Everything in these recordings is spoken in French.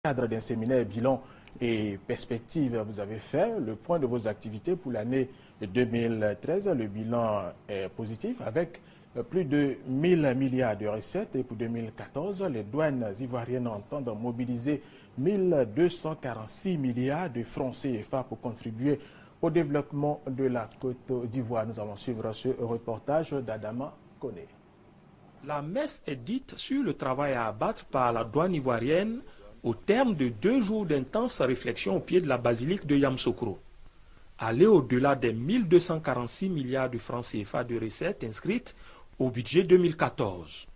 cadre d'un séminaire bilan et perspective, vous avez fait le point de vos activités pour l'année 2013. Le bilan est positif avec plus de 1000 milliards de recettes et pour 2014, les douanes ivoiriennes entendent mobiliser 1246 milliards de francs CFA pour contribuer au développement de la Côte d'Ivoire. Nous allons suivre ce reportage d'Adama Koné. La messe est dite sur le travail à abattre par la douane ivoirienne au terme de 2 jours d'intenses réflexions au pied de la basilique de Yamoussoukro. Aller au-delà des 1246 milliards de francs CFA de recettes inscrites au budget 2014.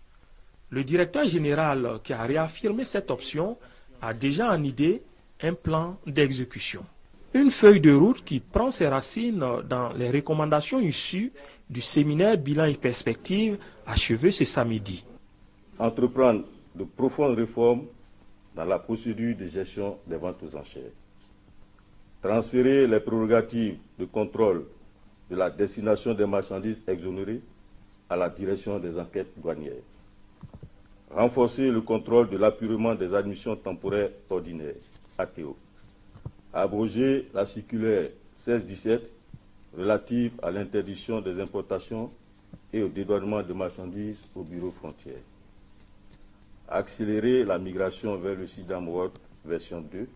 Le directeur général qui a réaffirmé cette option a déjà en idée un plan d'exécution. Une feuille de route qui prend ses racines dans les recommandations issues du séminaire Bilan et Perspectives achevé ce samedi. Entreprendre de profondes réformes dans la procédure de gestion des ventes aux enchères. Transférer les prérogatives de contrôle de la destination des marchandises exonérées à la direction des enquêtes douanières. Renforcer le contrôle de l'appurement des admissions temporaires ordinaires, ATO. Abroger la circulaire 1617 relative à l'interdiction des importations et au dédouanement de marchandises au bureau frontière. Accélérer la migration vers le SIDAM World version 2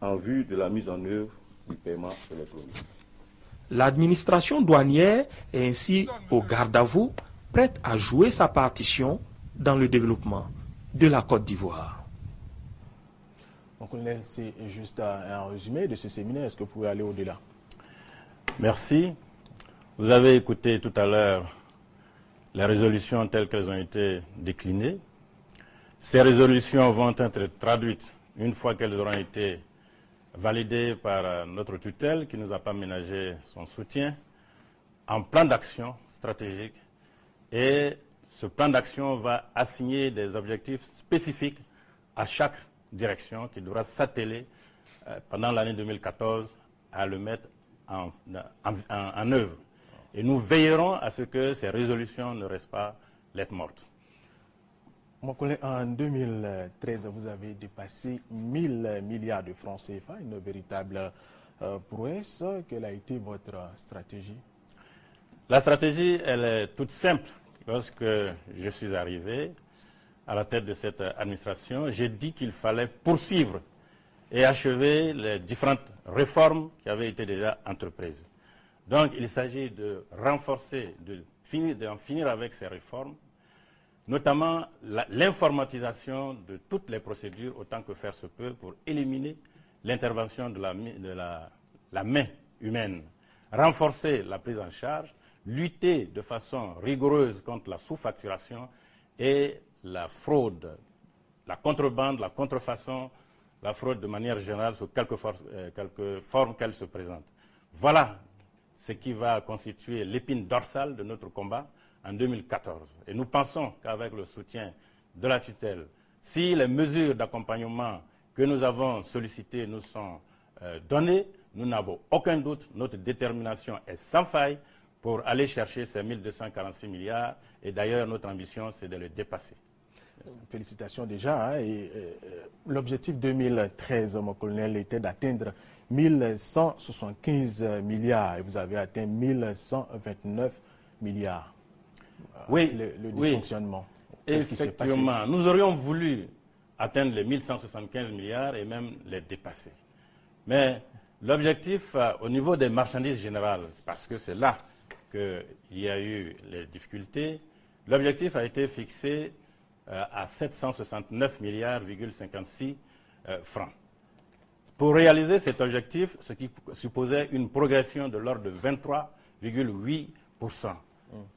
en vue de la mise en œuvre du paiement électronique. L'administration douanière est ainsi au garde-à-vous, prête à jouer sa partition dans le développement de la Côte d'Ivoire. Mon colonel, c'est juste un résumé de ce séminaire. Est-ce que vous pouvez aller au-delà? Merci. Vous avez écouté tout à l'heure les résolutions telles qu'elles ont été déclinées. Ces résolutions vont être traduites une fois qu'elles auront été validées par notre tutelle qui ne nous a pas ménagé son soutien en plan d'action stratégique. Et ce plan d'action va assigner des objectifs spécifiques à chaque direction qui devra s'atteler pendant l'année 2014 à le mettre en œuvre. Et nous veillerons à ce que ces résolutions ne restent pas lettres mortes. Mon collègue, en 2013, vous avez dépassé 1000 milliards de francs CFA, une véritable prouesse. Quelle a été votre stratégie? La stratégie, elle est toute simple. Lorsque je suis arrivé à la tête de cette administration, j'ai dit qu'il fallait poursuivre et achever les différentes réformes qui avaient été déjà entreprises. Donc, il s'agit de renforcer, d'en finir avec ces réformes, notamment l'informatisation de toutes les procédures autant que faire se peut pour éliminer l'intervention de la main humaine, renforcer la prise en charge, lutter de façon rigoureuse contre la sous-facturation et la fraude, la contrebande, la contrefaçon, la fraude de manière générale sous quelque forme qu'elle se présente. Voilà ce qui va constituer l'épine dorsale de notre combat en 2014. Et nous pensons qu'avec le soutien de la tutelle, si les mesures d'accompagnement que nous avons sollicitées nous sont données, nous n'avons aucun doute, notre détermination est sans faille pour aller chercher ces 1246 milliards. Et d'ailleurs, notre ambition, c'est de les dépasser. Félicitations déjà. Hein, l'objectif 2013, mon colonel, était d'atteindre 1175 milliards et vous avez atteint 1129 milliards. Oui, le dysfonctionnement. Oui. Effectivement, nous aurions voulu atteindre les 1175 milliards et même les dépasser. Mais l'objectif au niveau des marchandises générales, parce que c'est là qu'il y a eu les difficultés, l'objectif a été fixé à 769 milliards,56 francs. Pour réaliser cet objectif, ce qui supposait une progression de l'ordre de 23,8%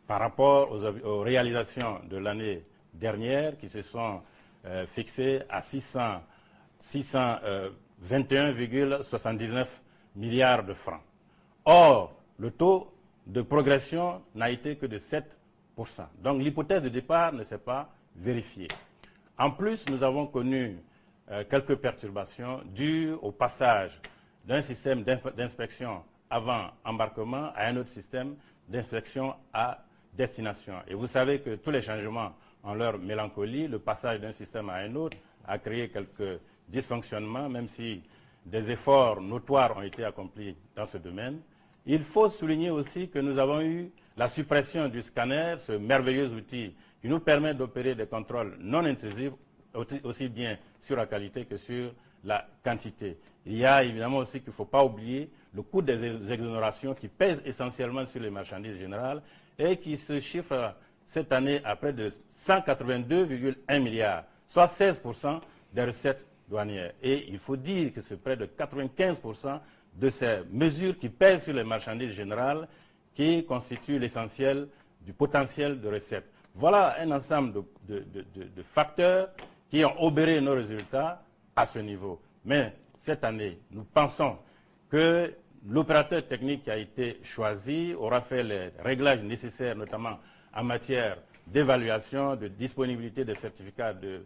par rapport aux réalisations de l'année dernière qui se sont fixées à 621,79 milliards de francs. Or, le taux de progression n'a été que de 7%. Donc l'hypothèse de départ ne s'est pas vérifiée. En plus, nous avons connu quelques perturbations dues au passage d'un système d'inspection avant embarquement à un autre système d'inspection à destination. Et vous savez que tous les changements ont leur mélancolie, le passage d'un système à un autre a créé quelques dysfonctionnements, même si des efforts notoires ont été accomplis dans ce domaine. Il faut souligner aussi que nous avons eu la suppression du scanner, ce merveilleux outil qui nous permet d'opérer des contrôles non intrusifs, aussi bien sur la qualité que sur la quantité. Il y a évidemment aussi qu'il ne faut pas oublier le coût des exonérations qui pèsent essentiellement sur les marchandises générales et qui se chiffre cette année à près de 182,1 milliards, soit 16% des recettes douanières. Et il faut dire que c'est près de 95% de ces mesures qui pèsent sur les marchandises générales qui constituent l'essentiel du potentiel de recettes. Voilà un ensemble de facteurs qui ont obéré nos résultats à ce niveau. Mais cette année, nous pensons que l'opérateur technique qui a été choisi aura fait les réglages nécessaires, notamment en matière d'évaluation, de disponibilité des certificats de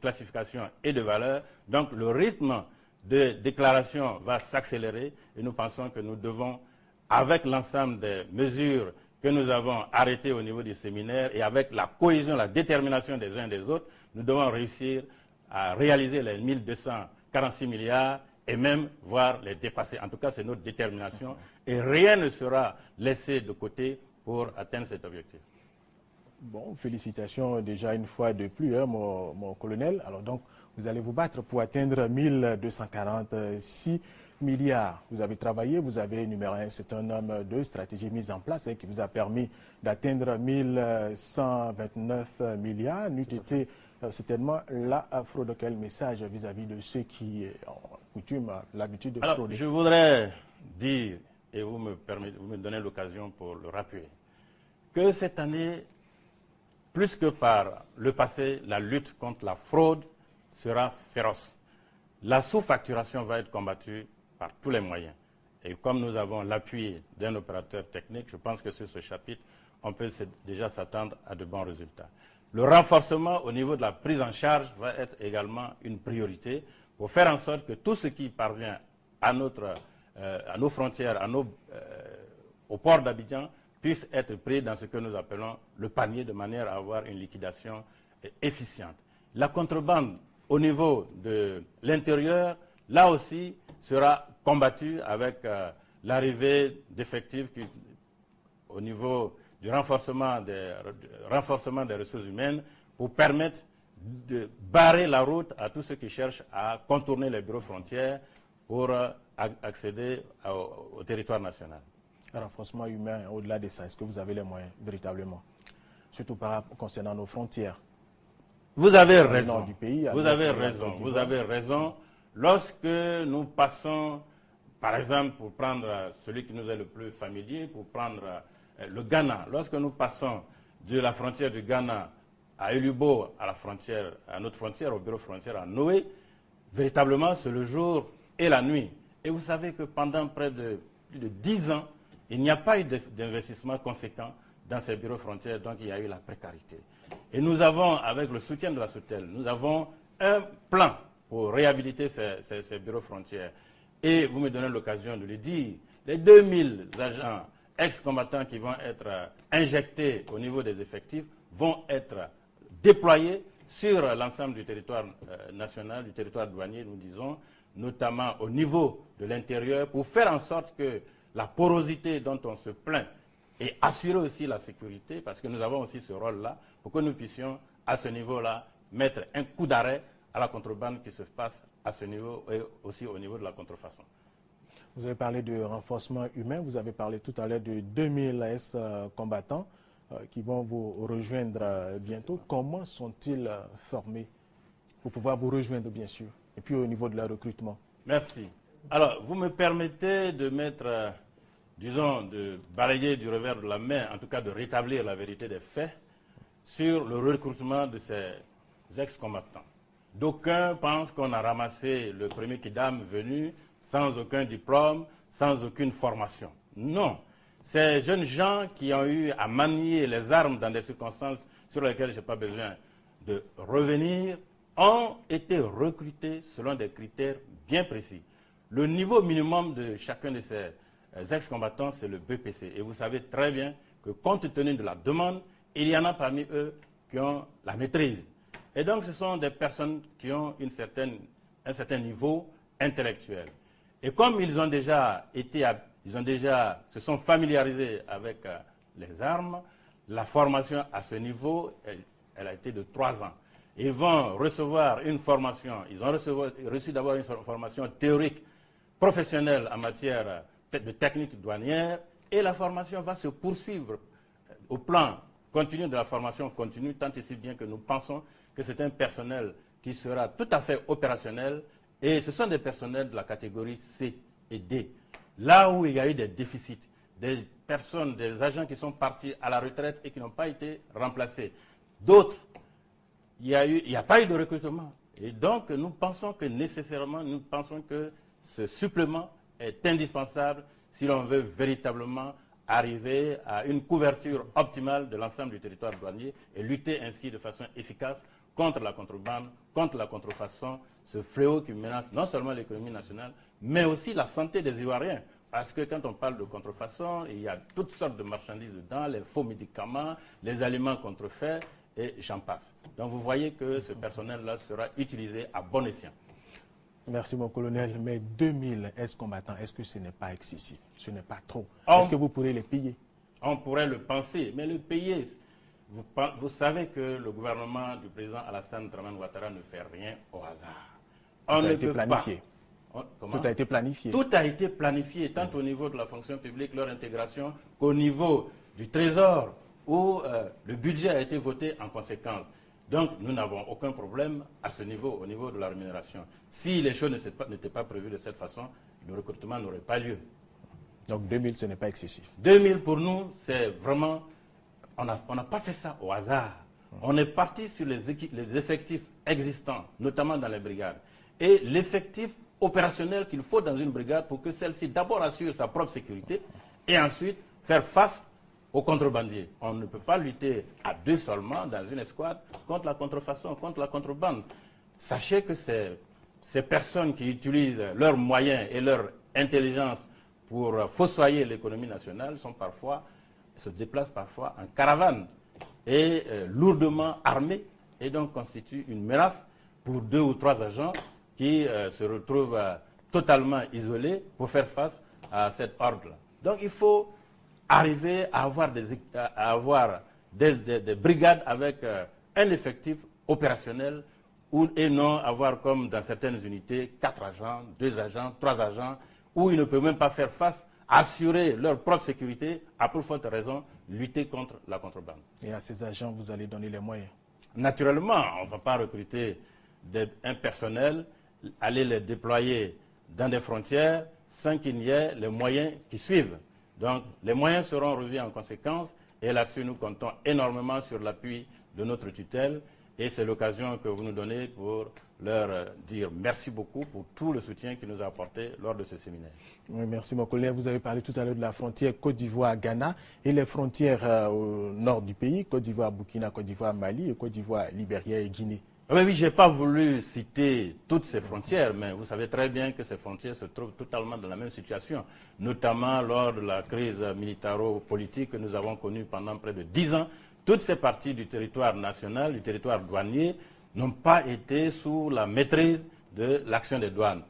classification et de valeur. Donc le rythme de déclaration va s'accélérer et nous pensons que nous devons, avec l'ensemble des mesures que nous avons arrêtées au niveau du séminaire et avec la cohésion, la détermination des uns et des autres, nous devons réussir à réaliser les 1246 milliards et même voir les dépasser. En tout cas, c'est notre détermination et rien ne sera laissé de côté pour atteindre cet objectif. Bon, félicitations déjà une fois de plus, hein, mon colonel. Alors donc, vous allez vous battre pour atteindre 1246 milliards. Vous avez travaillé, vous avez énuméré un certain nombre de stratégies mises en place qui vous a permis d'atteindre 1129 milliards. N'eût été certainement la fraude. Quel message vis-à-vis de ceux qui ont l'habitude de frauder? Je voudrais dire, et vous me donnez l'occasion pour le rappeler, que cette année, plus que par le passé, la lutte contre la fraude sera féroce. La sous-facturation va être combattue par tous les moyens. Et comme nous avons l'appui d'un opérateur technique, je pense que sur ce chapitre, on peut déjà s'attendre à de bons résultats. Le renforcement au niveau de la prise en charge va être également une priorité pour faire en sorte que tout ce qui parvient à nos frontières, au port d'Abidjan, puisse être pris dans ce que nous appelons le panier, de manière à avoir une liquidation efficiente. La contrebande au niveau de l'intérieur, là aussi, sera combattue avec l'arrivée d'effectifs au niveau du renforcement des ressources humaines pour permettre de barrer la route à tous ceux qui cherchent à contourner les bureaux frontières pour accéder au territoire national. Renforcement humain, au-delà de ça, est-ce que vous avez les moyens véritablement, surtout concernant nos frontières? Vous avez raison. Du pays, vous avez raison. Lorsque nous passons, par exemple, pour prendre celui qui nous est le plus familier, pour prendre le Ghana, lorsque nous passons de la frontière du Ghana à Elubo, à notre frontière, au bureau frontière à Noé, véritablement, c'est le jour et la nuit. Et vous savez que pendant près de plus de 10 ans, il n'y a pas eu d'investissement conséquent dans ces bureaux frontières, donc il y a eu la précarité. Et nous avons, avec le soutien de la SOTEL, nous avons un plan pour réhabiliter ces bureaux frontières. Et vous me donnez l'occasion de le dire, les 2000 agents ex-combattants qui vont être injectés au niveau des effectifs vont être déployés sur l'ensemble du territoire national, du territoire douanier, nous disons, notamment au niveau de l'intérieur, pour faire en sorte que la porosité dont on se plaint et assurer aussi la sécurité, parce que nous avons aussi ce rôle-là, pour que nous puissions, à ce niveau-là, mettre un coup d'arrêt à la contrebande qui se passe à ce niveau et aussi au niveau de la contrefaçon. Vous avez parlé de renforcement humain, vous avez parlé tout à l'heure de 2000 AS combattants qui vont vous rejoindre bientôt. Comment sont-ils formés pour pouvoir vous rejoindre, bien sûr, et puis au niveau de leur recrutement? Merci. Alors, vous me permettez de mettre, disons, de balayer du revers de la main, en tout cas de rétablir la vérité des faits, sur le recrutement de ces ex-combattants. D'aucuns pensent qu'on a ramassé le premier kidam venu sans aucun diplôme, sans aucune formation. Non. Ces jeunes gens qui ont eu à manier les armes dans des circonstances sur lesquelles je n'ai pas besoin de revenir, ont été recrutés selon des critères bien précis. Le niveau minimum de chacun de ces ex-combattants, c'est le BPC. Et vous savez très bien que compte tenu de la demande, il y en a parmi eux qui ont la maîtrise. Et donc, ce sont des personnes qui ont un certain niveau intellectuel. Et comme ils ont déjà se sont familiarisés avec les armes, la formation à ce niveau, elle a été de 3 ans. Ils vont recevoir une formation, ils ont reçu d'abord une formation théorique professionnelle en matière de technique douanière, et la formation va se poursuivre au plan continu de la formation continue, tant et si bien que nous pensons que c'est un personnel qui sera tout à fait opérationnel, et ce sont des personnels de la catégorie C et D. Là où il y a eu des déficits, des personnes, des agents qui sont partis à la retraite et qui n'ont pas été remplacés. D'autres, il n'y a pas eu de recrutement. Et donc, nous pensons que ce supplément est indispensable si l'on veut véritablement arriver à une couverture optimale de l'ensemble du territoire douanier et lutter ainsi de façon efficace contre la contrebande, contre la contrefaçon, ce fléau qui menace non seulement l'économie nationale, mais aussi la santé des Ivoiriens. Parce que quand on parle de contrefaçon, il y a toutes sortes de marchandises dedans, les faux médicaments, les aliments contrefaits, et j'en passe. Donc vous voyez que ce personnel-là sera utilisé à bon escient. Merci mon colonel, mais 2000 ex-combattants, est-ce que ce n'est pas excessif? Ce n'est pas trop? Est-ce que vous pourrez les payer? On pourrait le penser, mais le payer, vous savez que le gouvernement du président Alassane Dramane Ouattara ne fait rien au hasard. Tout a été planifié. Tout a été planifié. Tout a été planifié, tant au niveau de la fonction publique, leur intégration, qu'au niveau du Trésor, où le budget a été voté en conséquence. Donc, nous n'avons aucun problème à ce niveau, au niveau de la rémunération. Si les choses n'étaient pas prévues de cette façon, le recrutement n'aurait pas lieu. Donc, 2000, ce n'est pas excessif. 2000, pour nous, c'est vraiment... On n'a pas fait ça au hasard. On est parti sur les effectifs existants, notamment dans les brigades. Et l'effectif opérationnel qu'il faut dans une brigade pour que celle-ci d'abord assure sa propre sécurité et ensuite faire face aux contrebandiers. On ne peut pas lutter à 2 seulement dans une escouade contre la contrefaçon, contre la contrebande. Sachez que ces personnes qui utilisent leurs moyens et leur intelligence pour fossoyer l'économie nationale se déplacent parfois en caravane et lourdement armés, et donc constituent une menace pour 2 ou 3 agents qui se retrouvent totalement isolés pour faire face à cet ordre-là. Donc il faut arriver à avoir des brigades avec un effectif opérationnel et non avoir comme dans certaines unités 4 agents, 2 agents, 3 agents, où ils ne peuvent même pas faire face, assurer leur propre sécurité, à plus forte raison, lutter contre la contrebande. Et à ces agents, vous allez donner les moyens? Naturellement, on ne va pas recruter un personnel, aller les déployer dans des frontières sans qu'il n'y ait les moyens qui suivent. Donc, les moyens seront revus en conséquence, et là-dessus, nous comptons énormément sur l'appui de notre tutelle, et c'est l'occasion que vous nous donnez pour leur dire merci beaucoup pour tout le soutien qu'ils nous ont apporté lors de ce séminaire. Oui, merci mon collègue. Vous avez parlé tout à l'heure de la frontière Côte d'Ivoire-Ghana et les frontières au nord du pays, Côte d'Ivoire-Burkina, Côte d'Ivoire-Mali et Côte d'Ivoire-Libéria et Guinée. Oui, je n'ai pas voulu citer toutes ces frontières, mais vous savez très bien que ces frontières se trouvent totalement dans la même situation, notamment lors de la crise militaro-politique que nous avons connue pendant près de 10 ans. Toutes ces parties du territoire national, du territoire douanier, n'ont pas été sous la maîtrise de l'action des douanes,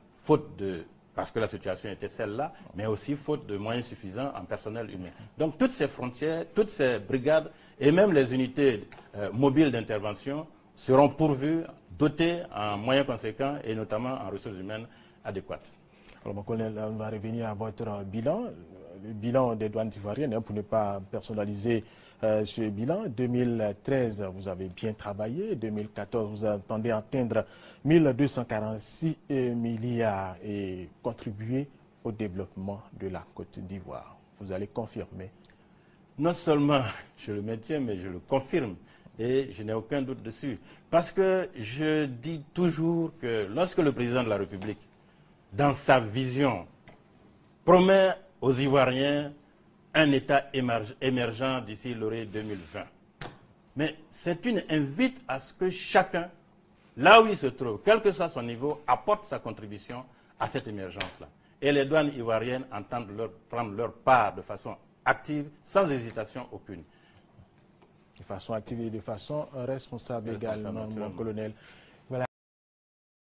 parce que la situation était celle-là, mais aussi faute de moyens suffisants en personnel humain. Donc toutes ces frontières, toutes ces brigades et même les unités mobiles d'intervention seront pourvus, dotés en moyens conséquents et notamment en ressources humaines adéquates. Alors, mon colonel, on va revenir à votre bilan, le bilan des douanes ivoiriennes, pour ne pas personnaliser ce bilan. 2013, vous avez bien travaillé. 2014, vous attendez atteindre 1246 milliards et contribuer au développement de la Côte d'Ivoire. Vous allez confirmer? Non seulement je le maintiens, mais je le confirme. Et je n'ai aucun doute dessus. Parce que je dis toujours que lorsque le président de la République, dans sa vision, promet aux Ivoiriens un État émergent d'ici l'année 2020, mais c'est une invite à ce que chacun, là où il se trouve, quel que soit son niveau, apporte sa contribution à cette émergence-là. Et les douanes ivoiriennes entendent prendre leur part de façon active, sans hésitation aucune. De façon active et de façon responsable également, mon colonel.